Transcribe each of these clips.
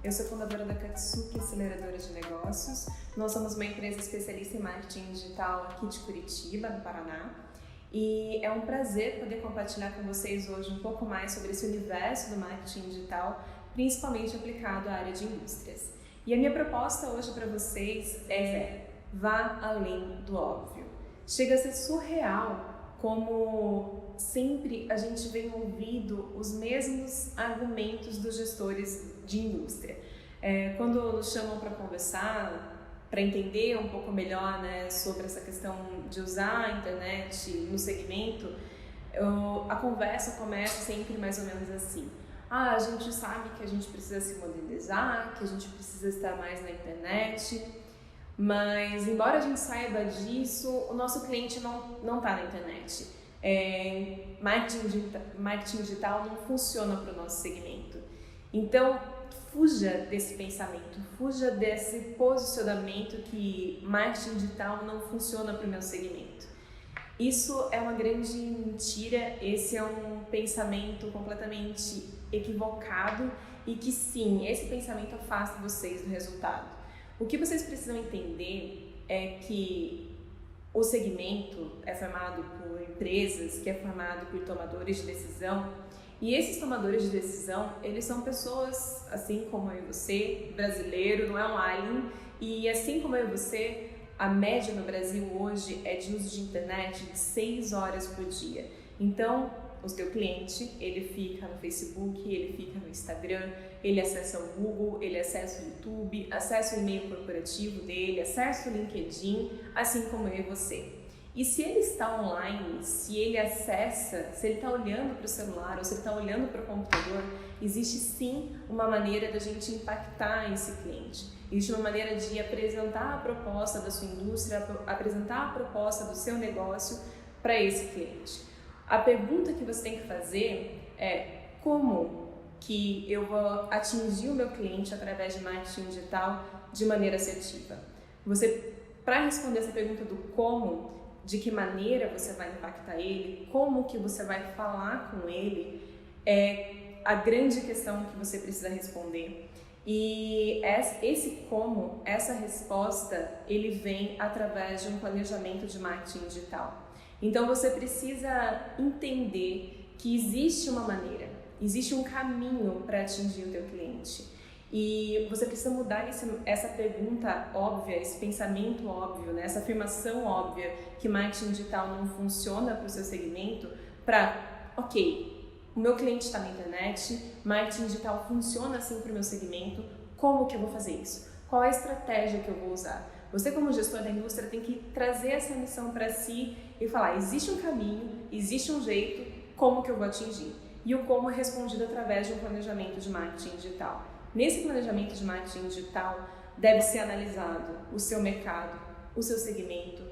Eu sou fundadora da Katsuki Aceleradora de Negócios. Nós somos uma empresa especialista em marketing digital aqui de Curitiba, no Paraná. E é um prazer poder compartilhar com vocês hoje um pouco mais sobre esse universo do marketing digital, principalmente aplicado à área de indústrias. E a minha proposta hoje para vocês é: vá além do óbvio. Chega a ser surreal como sempre a gente vem ouvindo os mesmos argumentos dos gestores de indústria. Quando nos chamam para conversar, para entender um pouco melhor, né, sobre essa questão de usar a internet no segmento, a conversa começa sempre mais ou menos assim: a gente sabe que a gente precisa se modernizar, que a gente precisa estar mais na internet, mas embora a gente saiba disso, o nosso cliente não está na internet. Marketing digital não funciona para o nosso segmento. Então, fuja desse pensamento, fuja desse posicionamento que marketing digital não funciona para o meu segmento. Isso é uma grande mentira, esse é um pensamento completamente equivocado e que sim, esse pensamento afasta vocês do resultado. O que vocês precisam entender é que o segmento é formado por empresas, que é formado por tomadores de decisão, e esses tomadores de decisão, eles são pessoas, assim como eu e você, brasileiro, não é um alien, e assim como eu e você, a média no Brasil hoje é de uso de internet de 6 horas por dia. Então, o seu cliente, ele fica no Facebook, ele fica no Instagram, ele acessa o Google, ele acessa o YouTube, acessa o e-mail corporativo dele, acessa o LinkedIn, assim como eu e você. E se ele está online, se ele acessa, se ele está olhando para o celular ou se ele está olhando para o computador, existe sim uma maneira da gente impactar esse cliente. Existe uma maneira de apresentar a proposta da sua indústria, apresentar a proposta do seu negócio para esse cliente. A pergunta que você tem que fazer é: como que eu vou atingir o meu cliente através de marketing digital de maneira assertiva? Para responder essa pergunta do como, de que maneira você vai impactar ele, como que você vai falar com ele, é a grande questão que você precisa responder. E esse como, essa resposta, ele vem através de um planejamento de marketing digital. Então você precisa entender que existe uma maneira, existe um caminho para atingir o teu cliente. E você precisa mudar essa pergunta óbvia, esse pensamento óbvio, né? Essa afirmação óbvia que marketing digital não funciona para o seu segmento para, ok, o meu cliente está na internet, marketing digital funciona assim para o meu segmento, como que eu vou fazer isso? Qual é a estratégia que eu vou usar? Você, como gestor da indústria, tem que trazer essa missão para si e falar: existe um caminho, existe um jeito, como que eu vou atingir? E o como é respondido através de um planejamento de marketing digital. Nesse planejamento de marketing digital, deve ser analisado o seu mercado, o seu segmento,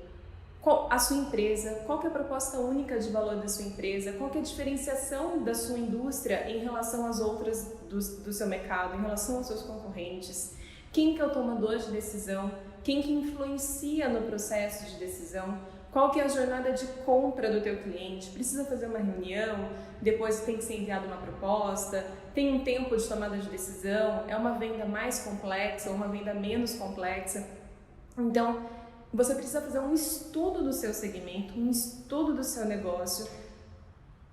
a sua empresa, qual que é a proposta única de valor da sua empresa, qual que é a diferenciação da sua indústria em relação às outras do seu mercado, em relação aos seus concorrentes, quem que é o tomador de decisão, quem que influencia no processo de decisão, qual que é a jornada de compra do teu cliente, precisa fazer uma reunião, depois tem que ser enviada uma proposta, tem um tempo de tomada de decisão, é uma venda mais complexa ou uma venda menos complexa. Então, você precisa fazer um estudo do seu segmento, um estudo do seu negócio,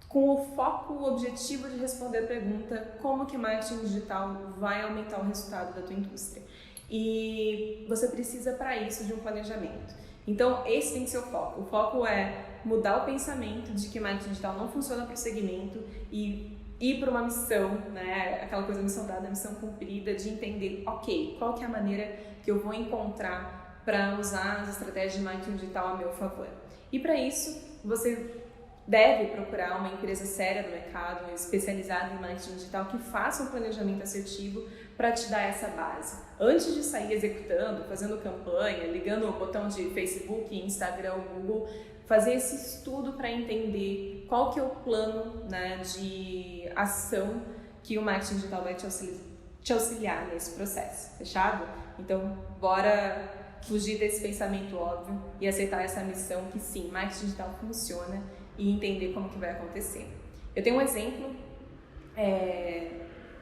com o foco, o objetivo de responder a pergunta: como que marketing digital vai aumentar o resultado da tua indústria? E você precisa para isso de um planejamento. Então, esse tem que ser o foco. O foco é mudar o pensamento de que marketing digital não funciona para o segmento e ir para uma missão, né? Aquela coisa, missão dada, missão cumprida, de entender, ok, qual que é a maneira que eu vou encontrar para usar as estratégias de marketing digital a meu favor. E para isso, você deve procurar uma empresa séria do mercado, especializada em marketing digital, que faça um planejamento assertivo para te dar essa base. Antes de sair executando, fazendo campanha, ligando o botão de Facebook, Instagram, Google, fazer esse estudo para entender qual que é o plano, né, de ação que o marketing digital vai te auxiliar nesse processo. Fechado? Então, bora fugir desse pensamento óbvio e aceitar essa missão que sim, marketing digital funciona e entender como que vai acontecer. Eu tenho um exemplo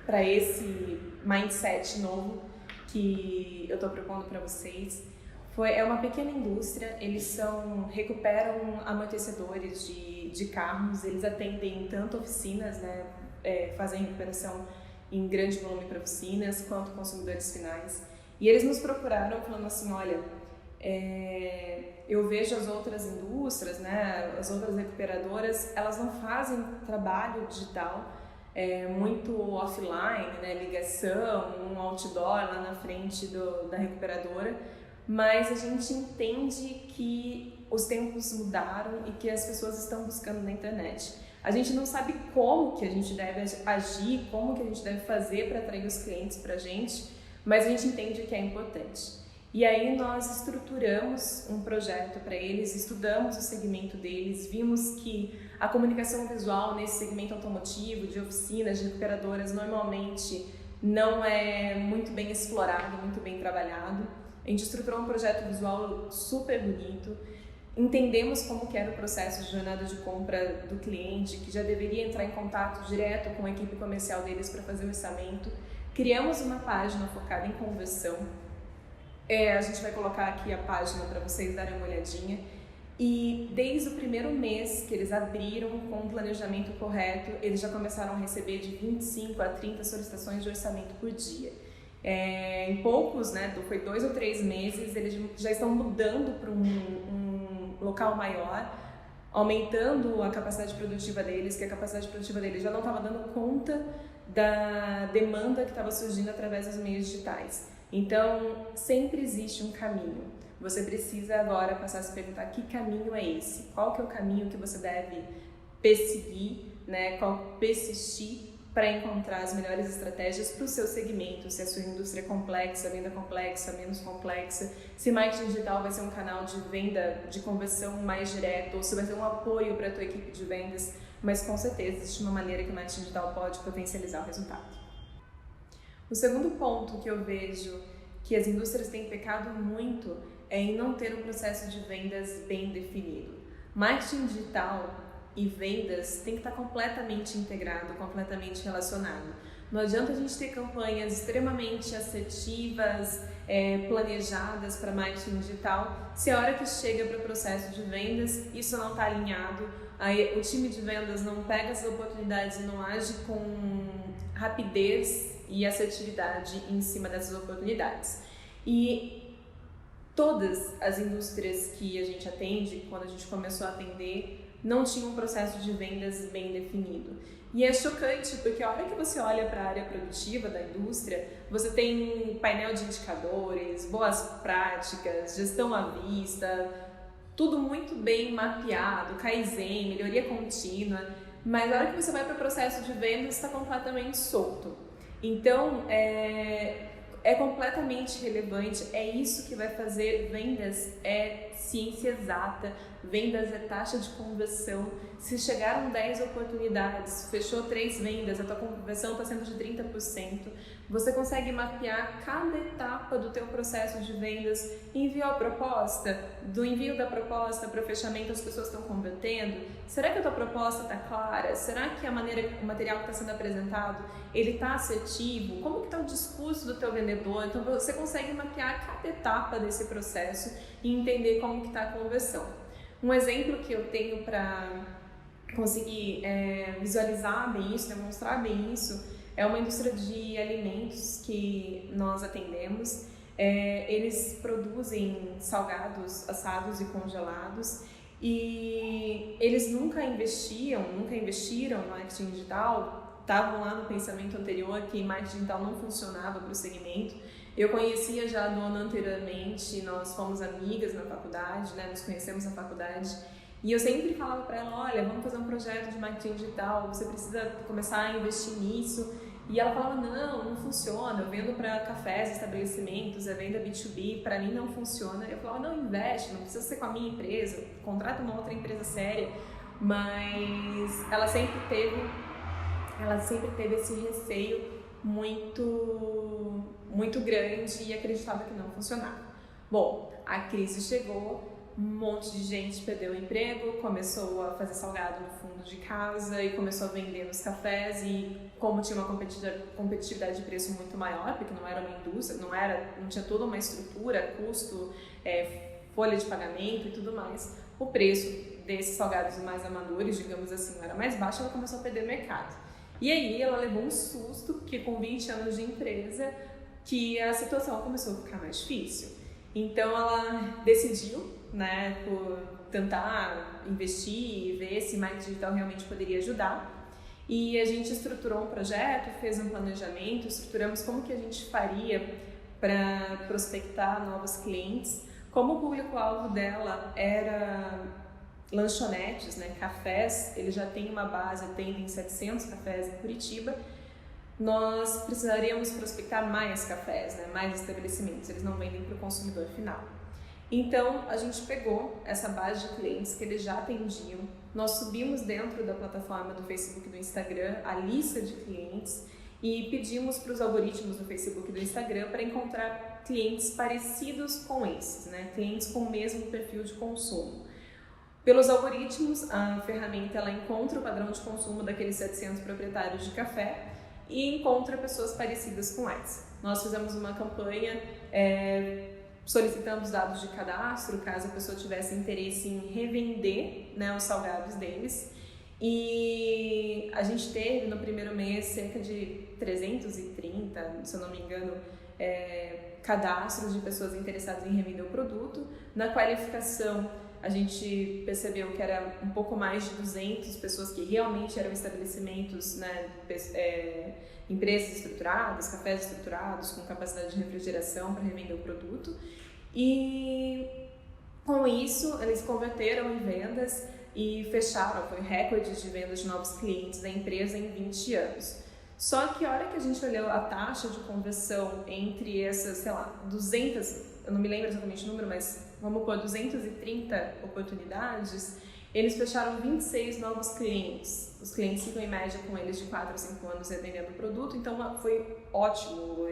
para esse mindset novo que eu estou propondo para vocês. É uma pequena indústria, eles recuperam amortecedores de carros, eles atendem tanto oficinas, né, fazem recuperação em grande volume para oficinas, quanto consumidores finais. E eles nos procuraram falando assim, olha, eu vejo as outras indústrias, né, as outras recuperadoras, elas não fazem trabalho digital muito offline, né, ligação, um outdoor lá na frente da recuperadora, mas a gente entende que os tempos mudaram e que as pessoas estão buscando na internet. A gente não sabe como que a gente deve agir, como que a gente deve fazer para atrair os clientes para a gente, mas a gente entende que é importante. E aí nós estruturamos um projeto para eles, estudamos o segmento deles, vimos que a comunicação visual nesse segmento automotivo, de oficinas, de recuperadoras, normalmente não é muito bem explorado, muito bem trabalhado. A gente estruturou um projeto visual super bonito, entendemos como que era o processo de jornada de compra do cliente, que já deveria entrar em contato direto com a equipe comercial deles para fazer o orçamento. Criamos uma página focada em conversão. A gente vai colocar aqui a página para vocês darem uma olhadinha. E desde o primeiro mês que eles abriram com o planejamento correto, eles já começaram a receber de 25 a 30 solicitações de orçamento por dia. Em poucos, né, foi 2 ou 3 meses, eles já estão mudando para um local maior, aumentando a capacidade produtiva deles, que a capacidade produtiva deles já não estava dando conta da demanda que estava surgindo através dos meios digitais. Então, sempre existe um caminho. Você precisa agora passar a se perguntar que caminho é esse? Qual que é o caminho que você deve perseguir, né? Persistir para encontrar as melhores estratégias para o seu segmento, se a sua indústria é complexa, venda complexa, menos complexa, se marketing digital vai ser um canal de venda, de conversão mais direto, ou se vai ser um apoio para a tua equipe de vendas, mas com certeza existe uma maneira que o marketing digital pode potencializar o resultado. O segundo ponto que eu vejo que as indústrias têm pecado muito é em não ter um processo de vendas bem definido. Marketing digital e vendas tem que estar completamente integrado, completamente relacionado. Não adianta a gente ter campanhas extremamente assertivas, planejadas para marketing digital, se a hora que chega para o processo de vendas isso não está alinhado, aí o time de vendas não pega as oportunidades e não age com rapidez e assertividade em cima dessas oportunidades. E todas as indústrias que a gente atende, quando a gente começou a atender, não tinha um processo de vendas bem definido. E é chocante, porque a hora que você olha para a área produtiva da indústria, você tem um painel de indicadores, boas práticas, gestão à vista, tudo muito bem mapeado, Kaizen, melhoria contínua, mas a hora que você vai para o processo de vendas, está completamente solto. Então, é completamente relevante, é isso que vai fazer vendas, é ciência exata, vendas é taxa de conversão. Se chegaram 10 oportunidades, fechou 3 vendas, a tua conversão está sendo de 30%, você consegue mapear cada etapa do teu processo de vendas, enviou a proposta, do envio da proposta para o fechamento as pessoas estão convertendo, será que a tua proposta está clara? Será que o material que está sendo apresentado, ele está assertivo? Como que está o discurso do teu vendedor? Então você consegue mapear cada etapa desse processo e entender como que está a conversão. Um exemplo que eu tenho para conseguir visualizar bem isso, demonstrar bem isso, é uma indústria de alimentos que nós atendemos. Eles produzem salgados, assados e congelados, e eles nunca investiram no marketing digital, estavam lá no pensamento anterior que marketing digital não funcionava para o segmento. Eu conhecia já a dona anteriormente, nós fomos amigas na faculdade, né? Nos conhecemos na faculdade, e eu sempre falava para ela, olha, vamos fazer um projeto de marketing digital, você precisa começar a investir nisso. E ela falava, não funciona, eu vendo para cafés, estabelecimentos, é venda B2B, para mim não funciona. Eu falava, não, investe, não precisa ser com a minha empresa, contrata uma outra empresa séria. Mas ela sempre teve esse receio muito grande e acreditava que não funcionava. Bom, a crise chegou, um monte de gente perdeu o emprego, começou a fazer salgado no fundo de casa e começou a vender nos cafés, e como tinha uma competitividade de preço muito maior, porque não era uma indústria, não tinha toda uma estrutura, custo, folha de pagamento e tudo mais, o preço desses salgados mais amadores, digamos assim, era mais baixo, ela começou a perder mercado. E aí ela levou um susto, porque com 20 anos de empresa, que a situação começou a ficar mais difícil. Então ela decidiu, né, por tentar investir e ver se marketing digital realmente poderia ajudar. E a gente estruturou um projeto, fez um planejamento, estruturamos como que a gente faria para prospectar novos clientes. Como o público-alvo dela era lanchonetes, né, cafés, ele já tem uma base, atendem 700 cafés em Curitiba, nós precisaríamos prospectar mais cafés, né, mais estabelecimentos, eles não vendem para o consumidor final. Então, a gente pegou essa base de clientes que eles já atendiam, nós subimos dentro da plataforma do Facebook e do Instagram a lista de clientes e pedimos para os algoritmos do Facebook e do Instagram para encontrar clientes parecidos com esses, né, clientes com o mesmo perfil de consumo. Pelos algoritmos, a ferramenta ela encontra o padrão de consumo daqueles 700 proprietários de café e encontra pessoas parecidas com eles. Nós fizemos uma campanha solicitando os dados de cadastro, caso a pessoa tivesse interesse em revender, né, os salgados deles. E a gente teve no primeiro mês cerca de 330, se eu não me engano, cadastros de pessoas interessadas em revender o produto. Na qualificação, a gente percebeu que era um pouco mais de 200 pessoas que realmente eram estabelecimentos, né, empresas estruturadas, cafés estruturados, com capacidade de refrigeração para revender o produto. E com isso, eles converteram em vendas e fecharam, foi recorde de vendas de novos clientes da empresa em 20 anos. Só que a hora que a gente olhou a taxa de conversão entre essas, 200, eu não me lembro exatamente o número, mas vamos pôr 230 oportunidades, eles fecharam 26 novos clientes. Os clientes ficam em média com eles de 4 a 5 anos vendendo o produto, então foi ótimo,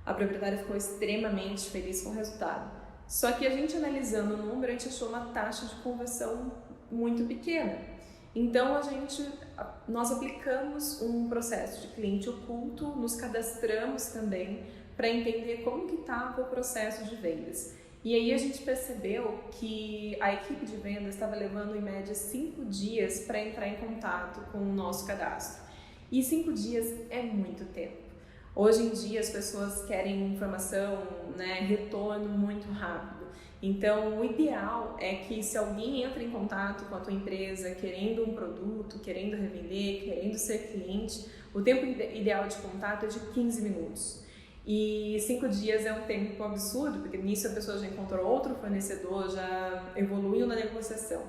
a proprietária ficou extremamente feliz com o resultado. Só que a gente analisando o número, a gente achou uma taxa de conversão muito pequena. Então nós aplicamos um processo de cliente oculto, nos cadastramos também para entender como que estava o processo de vendas. E aí a gente percebeu que a equipe de vendas estava levando em média 5 dias para entrar em contato com o nosso cadastro. E 5 dias é muito tempo. Hoje em dia as pessoas querem informação, né, retorno muito rápido. Então o ideal é que se alguém entra em contato com a tua empresa querendo um produto, querendo revender, querendo ser cliente, o tempo ideal de contato é de 15 minutos. E 5 dias é um tempo absurdo, porque nisso a pessoa já encontrou outro fornecedor, já evoluiu na negociação.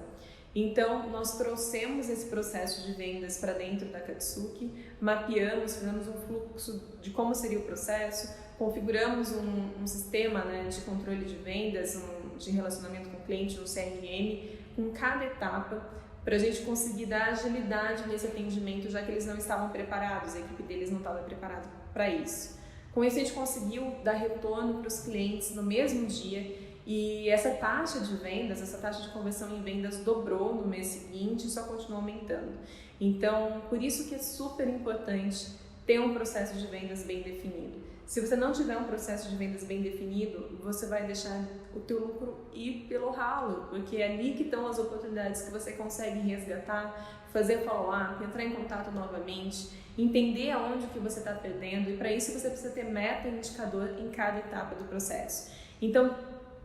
Então, nós trouxemos esse processo de vendas para dentro da Katsuki, mapeamos, fizemos um fluxo de como seria o processo, configuramos um sistema, né, de controle de vendas, de relacionamento com o cliente, um CRM, com cada etapa, para a gente conseguir dar agilidade nesse atendimento, já que eles não estavam preparados, a equipe deles não estava preparada para isso. Com isso, a gente conseguiu dar retorno para os clientes no mesmo dia e essa taxa de vendas, essa taxa de conversão em vendas dobrou no mês seguinte e só continuou aumentando. Então, por isso que é super importante ter um processo de vendas bem definido. Se você não tiver um processo de vendas bem definido, você vai deixar o teu lucro ir pelo ralo, porque é ali que estão as oportunidades que você consegue resgatar, fazer follow-up, entrar em contato novamente, entender aonde que você está perdendo, e para isso você precisa ter meta e indicador em cada etapa do processo. Então,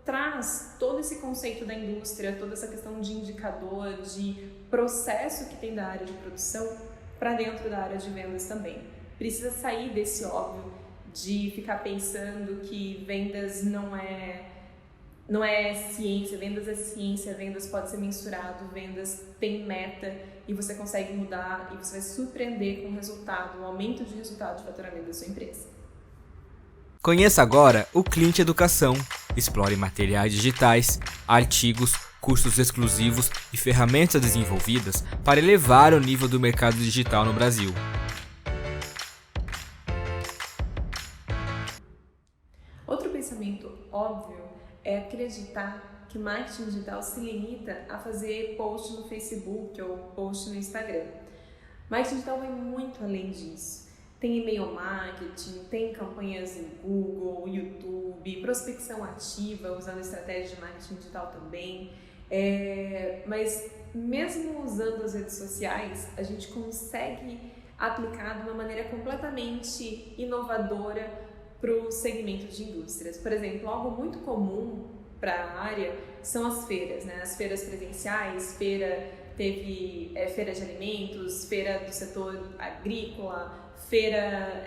traz todo esse conceito da indústria, toda essa questão de indicador, de processo que tem da área de produção para dentro da área de vendas também. Precisa sair desse óbvio de ficar pensando que vendas não é ciência, vendas é ciência, vendas pode ser mensurado, vendas tem meta e você consegue mudar e você vai surpreender com o resultado, o aumento de resultado de faturamento da sua empresa. Conheça agora o Cliente Educação. Explore materiais digitais, artigos, cursos exclusivos e ferramentas desenvolvidas para elevar o nível do mercado digital no Brasil. Outro pensamento óbvio é acreditar que que marketing digital se limita a fazer post no Facebook ou post no Instagram. Marketing digital vai muito além disso. Tem e-mail marketing, tem campanhas em Google, YouTube, prospecção ativa usando estratégias de marketing digital também. Mas mesmo usando as redes sociais, a gente consegue aplicar de uma maneira completamente inovadora para o segmento de indústrias. Por exemplo, algo muito comum para a área são as feiras, né? As feiras presenciais, teve feira de alimentos, feira do setor agrícola, feira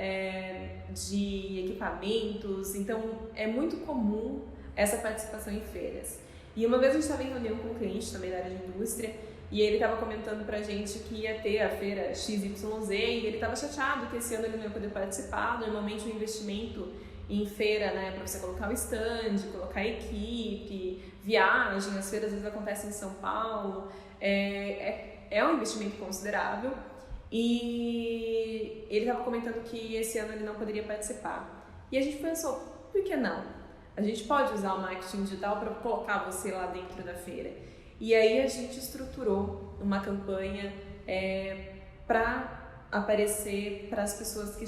de equipamentos, então é muito comum essa participação em feiras. E uma vez a gente estava em reunião com um cliente também da área de indústria e ele estava comentando pra gente que ia ter a feira XYZ e ele estava chateado que esse ano ele não ia poder participar. Normalmente o investimento em feira, né, para você colocar o stand, colocar a equipe, viagem, as feiras às vezes acontecem em São Paulo, é um investimento considerável. E ele estava comentando que esse ano ele não poderia participar. E a gente pensou, por que não? A gente pode usar o marketing digital para colocar você lá dentro da feira. E aí a gente estruturou uma campanha para aparecer para as pessoas que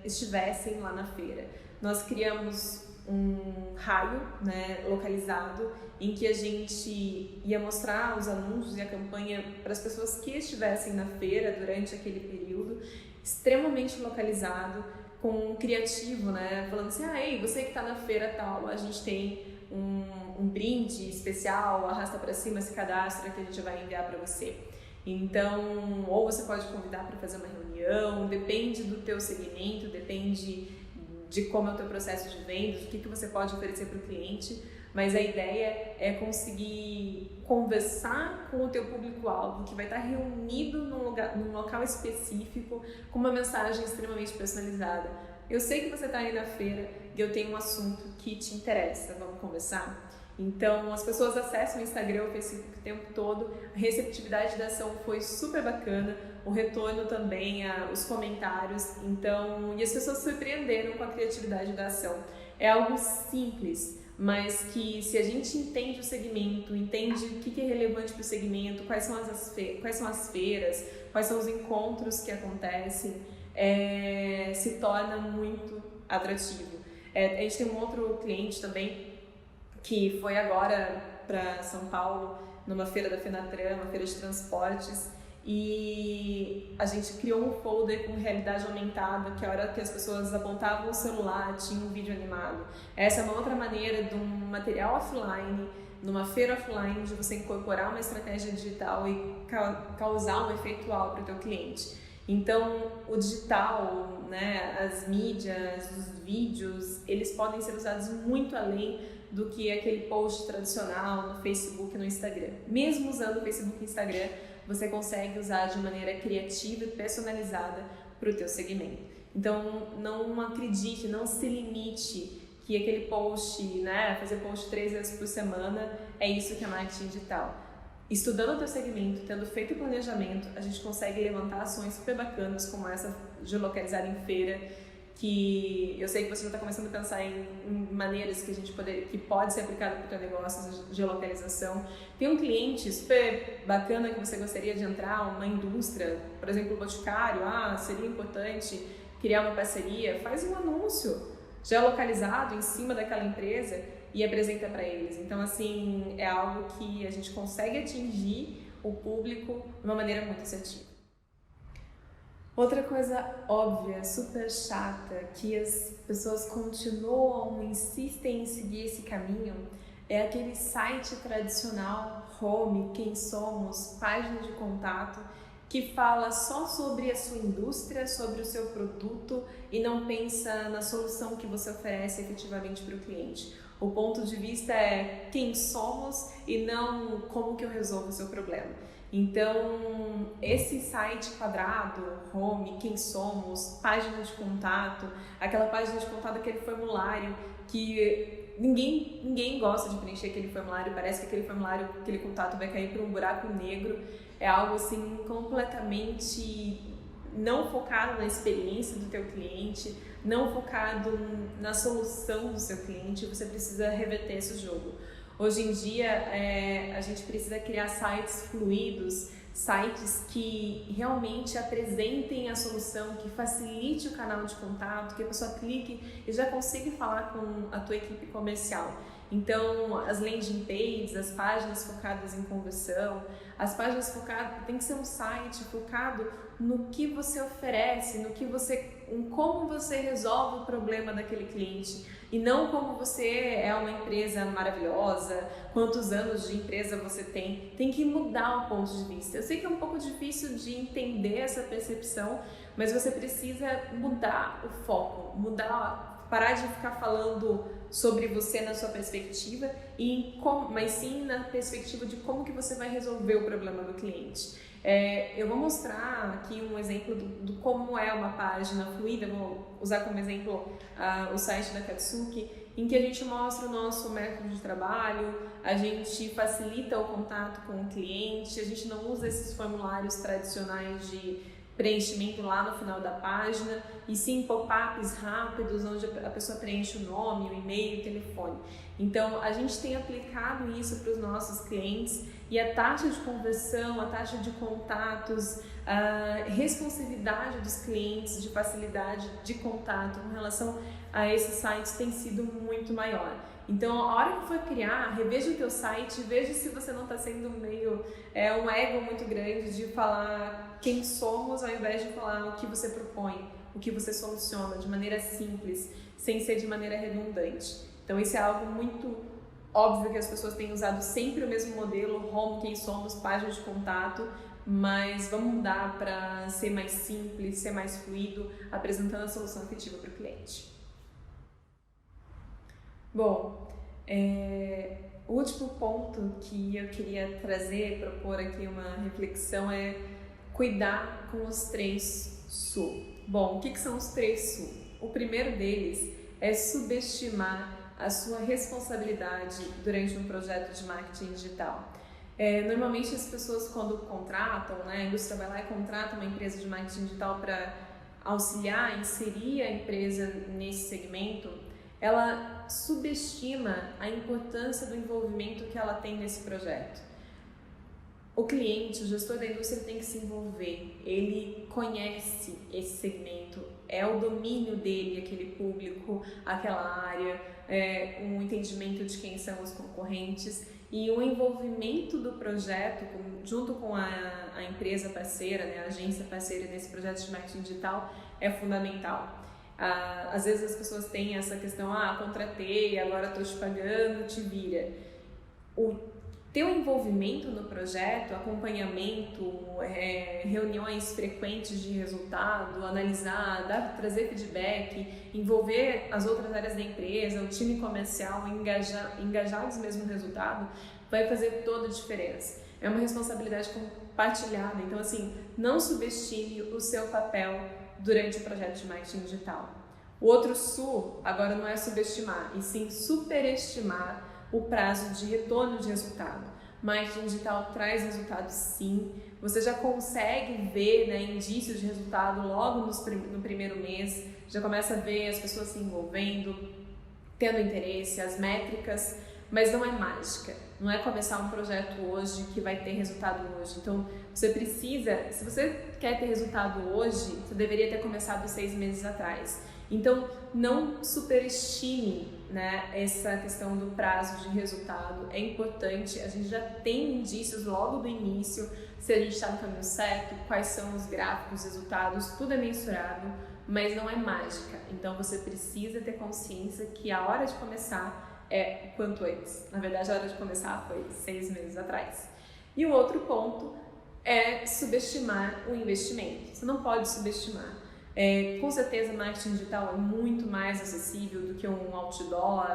estivessem lá na feira. Nós criamos um raio, né, localizado em que a gente ia mostrar os anúncios e a campanha para as pessoas que estivessem na feira durante aquele período, extremamente localizado, com um criativo, né, falando assim, ei, você que está na feira tal, a gente tem um brinde especial, arrasta para cima, se cadastra que a gente vai enviar para você. Então, ou você pode convidar para fazer uma reunião, depende do teu segmento, depende de como é o teu processo de vendas, o que você pode oferecer para o cliente, mas a ideia é conseguir conversar com o teu público-alvo, que vai estar reunido num local específico, com uma mensagem extremamente personalizada. Eu sei que você está aí na feira e eu tenho um assunto que te interessa, vamos conversar? Então, as pessoas acessam o Instagram, o Facebook o tempo todo, a receptividade da ação foi super bacana, o retorno também, os comentários, então, e as pessoas se surpreenderam com a criatividade da ação. É algo simples, mas que se a gente entende o segmento, entende o que é relevante para o segmento, quais são as feiras, quais são os encontros que acontecem, se torna muito atrativo. A gente tem um outro cliente também, que foi agora para São Paulo, numa feira da Fenatran, uma feira de transportes, e a gente criou um folder com realidade aumentada, que a hora que as pessoas apontavam o celular tinha um vídeo animado. Essa é uma outra maneira de um material offline, numa feira offline, de você incorporar uma estratégia digital e causar um efeito para o teu cliente. Então, o digital, né, as mídias, os vídeos, eles podem ser usados muito além do que aquele post tradicional no Facebook e no Instagram. Mesmo usando o Facebook e o Instagram, você consegue usar de maneira criativa e personalizada para o teu segmento. Então, não acredite, não se limite que aquele post, né, fazer post 3 vezes por semana, é isso que é marketing digital. Estudando o teu segmento, tendo feito o planejamento, a gente consegue levantar ações super bacanas como essa de localizar em feira, que eu sei que você já está começando a pensar em maneiras que que pode ser aplicada para o teu negócio, essa geolocalização. Tem um cliente super bacana que você gostaria de entrar, uma indústria, por exemplo, o Boticário, seria importante criar uma parceria, faz um anúncio geolocalizado em cima daquela empresa e apresenta para eles. Então, assim, é algo que a gente consegue atingir o público de uma maneira muito assertiva. Outra coisa óbvia, super chata, que as pessoas continuam, insistem em seguir esse caminho, é aquele site tradicional, home, quem somos, página de contato, que fala só sobre a sua indústria, sobre o seu produto e não pensa na solução que você oferece efetivamente para o cliente. O ponto de vista é quem somos e não como que eu resolvo o seu problema. Então, esse site quadrado, home, quem somos, página de contato, aquela página de contato, aquele formulário que ninguém gosta de preencher aquele formulário, parece que aquele formulário, aquele contato vai cair para um buraco negro, é algo assim completamente não focado na experiência do teu cliente, não focado na solução do seu cliente, você precisa reverter esse jogo. Hoje em dia, a gente precisa criar sites fluidos, sites que realmente apresentem a solução, que facilite o canal de contato, que a pessoa clique e já consiga falar com a tua equipe comercial. Então, as landing pages, as páginas focadas em conversão, as páginas focadas, tem que ser um site focado no que você oferece, em como você resolve o problema daquele cliente e não como você é uma empresa maravilhosa, quantos anos de empresa você tem. Tem que mudar o ponto de vista. Eu sei que é um pouco difícil de entender essa percepção, mas você precisa mudar o foco, parar de ficar falando sobre você na sua perspectiva, mas sim na perspectiva de como que você vai resolver o problema do cliente. Eu vou mostrar aqui um exemplo do como é uma página fluida, vou usar como exemplo o site da Katsuki, em que a gente mostra o nosso método de trabalho, a gente facilita o contato com o cliente, a gente não usa esses formulários tradicionais de preenchimento lá no final da página, e sim pop-ups rápidos, onde a pessoa preenche o nome, o e-mail, o telefone. Então, a gente tem aplicado isso para os nossos clientes e a taxa de conversão, a taxa de contatos, a responsividade dos clientes, de facilidade de contato com relação a esses sites tem sido muito maior. Então, a hora que for criar, reveja o teu site, veja se você não está sendo um ego muito grande de falar quem somos, ao invés de falar o que você propõe, o que você soluciona de maneira simples, sem ser de maneira redundante. Então, isso é algo muito óbvio que as pessoas têm usado sempre o mesmo modelo, home, quem somos, página de contato, mas vamos mudar para ser mais simples, ser mais fluido, apresentando a solução efetiva para o cliente. Bom, o último ponto que eu queria propor aqui uma reflexão é cuidar com os 3 SU. Bom, o que são os 3 SU? O primeiro deles é subestimar a sua responsabilidade durante um projeto de marketing digital. Normalmente as pessoas quando contratam, a indústria vai lá e contrata uma empresa de marketing digital para auxiliar, inserir a empresa nesse segmento, ela subestima a importância do envolvimento que ela tem nesse projeto. O cliente, o gestor da indústria tem que se envolver, ele conhece esse segmento, é o domínio dele, aquele público, aquela área, um entendimento de quem são os concorrentes e o envolvimento do projeto junto com a empresa parceira, a agência parceira nesse projeto de marketing digital é fundamental. Às vezes as pessoas têm essa questão, contratei, agora estou te pagando, te vira. Ter um envolvimento no projeto, acompanhamento, reuniões frequentes de resultado, analisar, trazer feedback, envolver as outras áreas da empresa, o time comercial, engajados mesmo no resultado, vai fazer toda a diferença. É uma responsabilidade compartilhada, então não subestime o seu papel durante o projeto de marketing digital. O outro SU agora não é subestimar, e sim superestimar o prazo de retorno de resultado. Marketing digital traz resultado sim, você já consegue ver indícios de resultado logo no primeiro mês, já começa a ver as pessoas se envolvendo, tendo interesse, as métricas, mas não é mágica, não é começar um projeto hoje que vai ter resultado hoje. Então você precisa, se você quer ter resultado hoje, você deveria ter começado 6 meses atrás. Então não superestime essa questão do prazo de resultado, é importante, a gente já tem indícios logo do início, se a gente está no caminho certo, quais são os gráficos, os resultados, tudo é mensurável, mas não é mágica, então você precisa ter consciência que a hora de começar é quanto antes, na verdade a hora de começar foi 6 meses atrás. E o outro ponto é subestimar o investimento, você não pode subestimar. Com certeza, marketing digital é muito mais acessível do que um outdoor,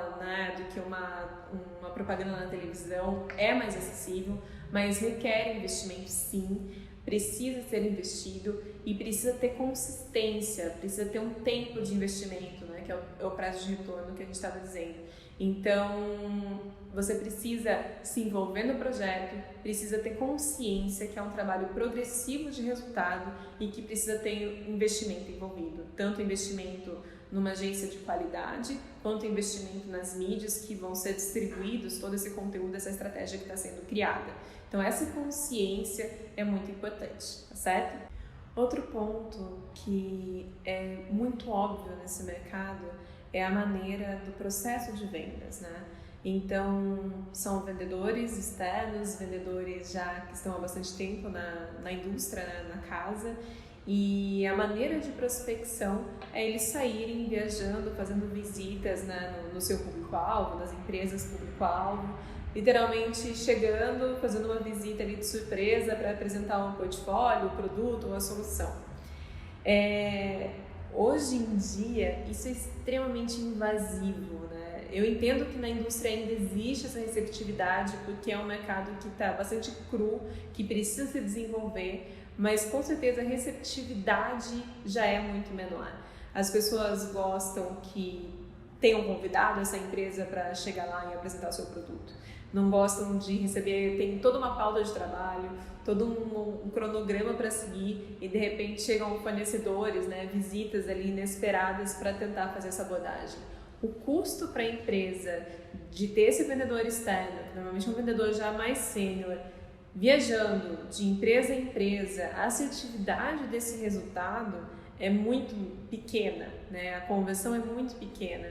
do que uma propaganda na televisão, é mais acessível, mas requer investimento sim, precisa ser investido e precisa ter consistência, precisa ter um tempo de investimento, que é o prazo de retorno que a gente estava dizendo. Então, você precisa se envolver no projeto, precisa ter consciência que é um trabalho progressivo de resultado e que precisa ter investimento envolvido, tanto investimento numa agência de qualidade, quanto investimento nas mídias que vão ser distribuídos, todo esse conteúdo, essa estratégia que está sendo criada. Então essa consciência é muito importante, tá certo? Outro ponto que é muito óbvio nesse mercado é a maneira do processo de vendas, né? Então, são vendedores externos, vendedores já que estão há bastante tempo na indústria, né, na casa, e a maneira de prospecção é eles saírem viajando, fazendo visitas, né, no seu público-alvo, nas empresas público-alvo, literalmente chegando, fazendo uma visita ali de surpresa para apresentar um portfólio, um produto, uma solução. Hoje em dia, isso é extremamente invasivo, né? Eu entendo que na indústria ainda existe essa receptividade, porque é um mercado que está bastante cru, que precisa se desenvolver, mas com certeza a receptividade já é muito menor. As pessoas gostam que tenham convidado essa empresa para chegar lá e apresentar o seu produto. Não gostam de receber, tem toda uma pauta de trabalho, todo um cronograma para seguir e de repente chegam fornecedores, né, visitas ali inesperadas para tentar fazer essa abordagem. O custo para a empresa de ter esse vendedor externo, que normalmente é um vendedor já mais sênior, viajando de empresa em empresa, a assertividade desse resultado é muito pequena, né? A conversão é muito pequena.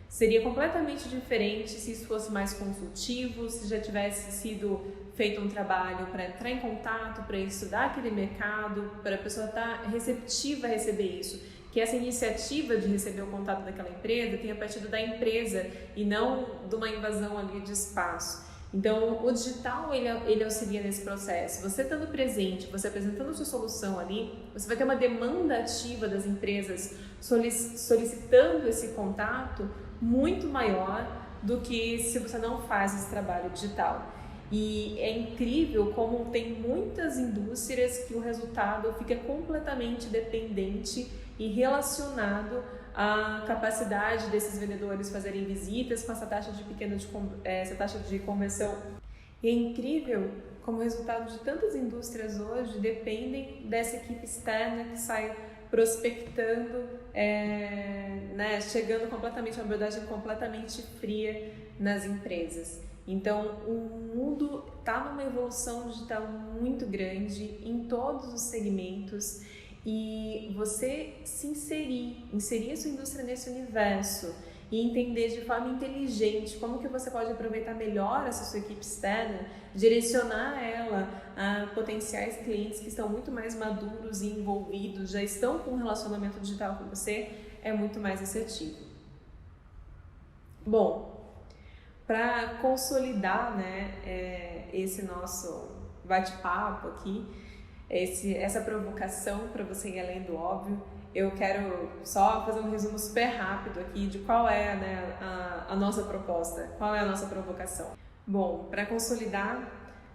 Seria completamente diferente se isso fosse mais consultivo, se já tivesse sido feito um trabalho para entrar em contato, para estudar aquele mercado, para a pessoa estar receptiva a receber isso. Que essa iniciativa de receber o contato daquela empresa tenha partido da empresa e não de uma invasão ali de espaço. Então, o digital, ele auxilia nesse processo. Você estando presente, você apresentando sua solução ali, você vai ter uma demanda ativa das empresas solicitando esse contato muito maior do que se você não faz esse trabalho digital. E é incrível como tem muitas indústrias que o resultado fica completamente dependente e relacionado à capacidade desses vendedores fazerem visitas com essa taxa de conversão. E é incrível como o resultado de tantas indústrias hoje dependem dessa equipe externa que sai prospectando, né, chegando completamente a uma abordagem completamente fria nas empresas. Então, o mundo está numa evolução digital muito grande em todos os segmentos e você se inserir a sua indústria nesse universo e entender de forma inteligente como que você pode aproveitar melhor essa sua equipe externa, direcionar ela a potenciais clientes que estão muito mais maduros e envolvidos, já estão com um relacionamento digital com você, é muito mais assertivo. Bom, para consolidar, né, esse nosso bate-papo aqui, essa provocação para você ir além do óbvio, eu quero só fazer um resumo super rápido aqui de qual é, né, a nossa proposta, qual é a nossa provocação. Bom, para consolidar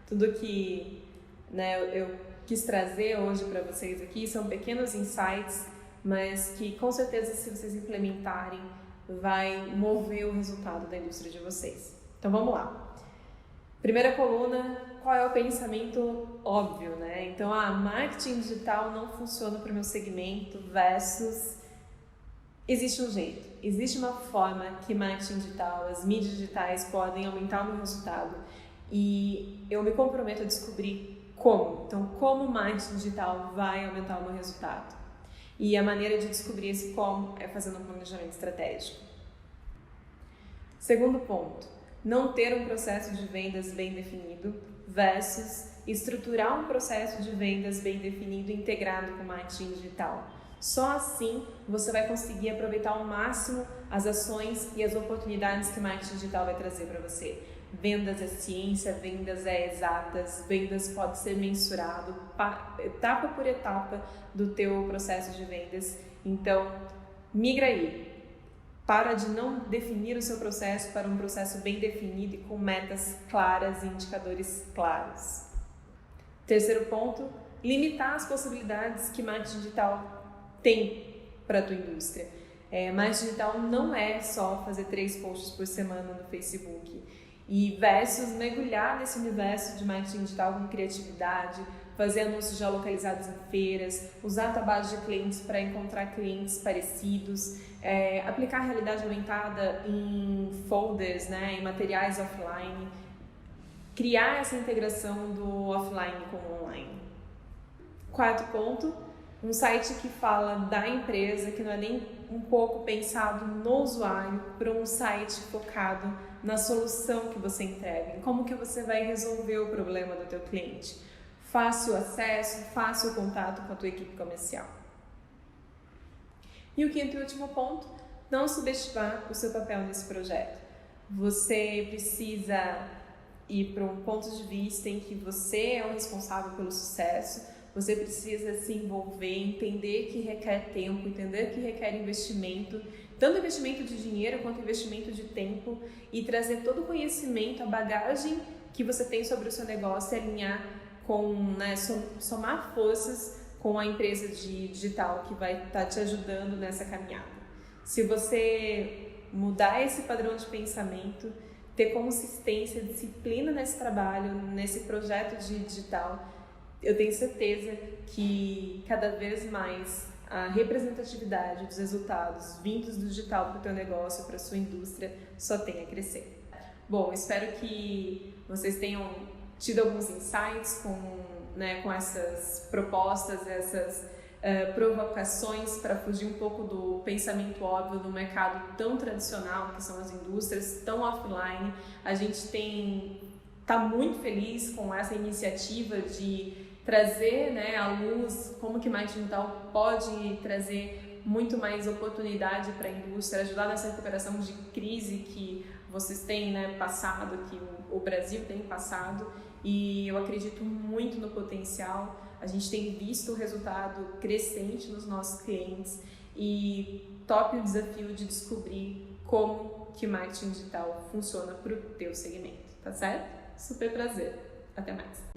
tudo que, né, eu quis trazer hoje para vocês aqui, são pequenos insights, mas que com certeza se vocês implementarem, vai mover o resultado da indústria de vocês. Então vamos lá. Primeira coluna, qual é o pensamento óbvio, né? Então, marketing digital não funciona para o meu segmento versus existe um jeito, existe uma forma que marketing digital, as mídias digitais podem aumentar o meu resultado e eu me comprometo a descobrir como. Então, como o marketing digital vai aumentar o meu resultado? E a maneira de descobrir esse como é fazendo um planejamento estratégico. Segundo ponto, não ter um processo de vendas bem definido versus estruturar um processo de vendas bem definido integrado com marketing digital. Só assim você vai conseguir aproveitar ao máximo as ações e as oportunidades que o marketing digital vai trazer para você. Vendas é ciência, vendas é exatas, vendas pode ser mensurado etapa por etapa do teu processo de vendas. Então, migra aí. Para de não definir o seu processo para um processo bem definido e com metas claras e indicadores claros. Terceiro ponto, limitar as possibilidades que marketing digital tem para a tua indústria. Marketing digital não é só fazer 3 posts por semana no Facebook e versus mergulhar nesse universo de marketing digital com criatividade, fazer anúncios geolocalizados em feiras, usar a tua base de clientes para encontrar clientes parecidos, aplicar a realidade aumentada em folders, né, em materiais offline, criar essa integração do offline com o online. Quarto ponto, um site que fala da empresa, que não é nem um pouco pensado no usuário, para um site focado na solução que você entrega, em como que você vai resolver o problema do teu cliente. Fácil acesso, fácil contato com a tua equipe comercial. E o quinto e último ponto, não subestimar o seu papel nesse projeto. Você precisa ir para um ponto de vista em que você é o responsável pelo sucesso. Você precisa se envolver, entender que requer tempo, entender que requer investimento, tanto investimento de dinheiro quanto investimento de tempo, e trazer todo o conhecimento, a bagagem que você tem sobre o seu negócio e alinhar com, né, somar forças com a empresa de digital que vai estar te ajudando nessa caminhada. Se você mudar esse padrão de pensamento, ter consistência, disciplina nesse trabalho, nesse projeto de digital, eu tenho certeza que cada vez mais a representatividade dos resultados vindos do digital para o teu negócio, para a sua indústria, só tem a crescer. Bom, espero que vocês tenham tido alguns insights com essas propostas, essas provocações para fugir um pouco do pensamento óbvio do mercado tão tradicional, que são as indústrias, tão offline. A gente está muito feliz com essa iniciativa de trazer, né, à luz como que marketing digital pode trazer muito mais oportunidade para a indústria, ajudar nessa recuperação de crise que vocês têm, né, passado, que o Brasil tem passado, e eu acredito muito no potencial. A gente tem visto o resultado crescente nos nossos clientes e tope o desafio de descobrir como que marketing digital funciona para o teu segmento, tá certo? Super prazer. Até mais.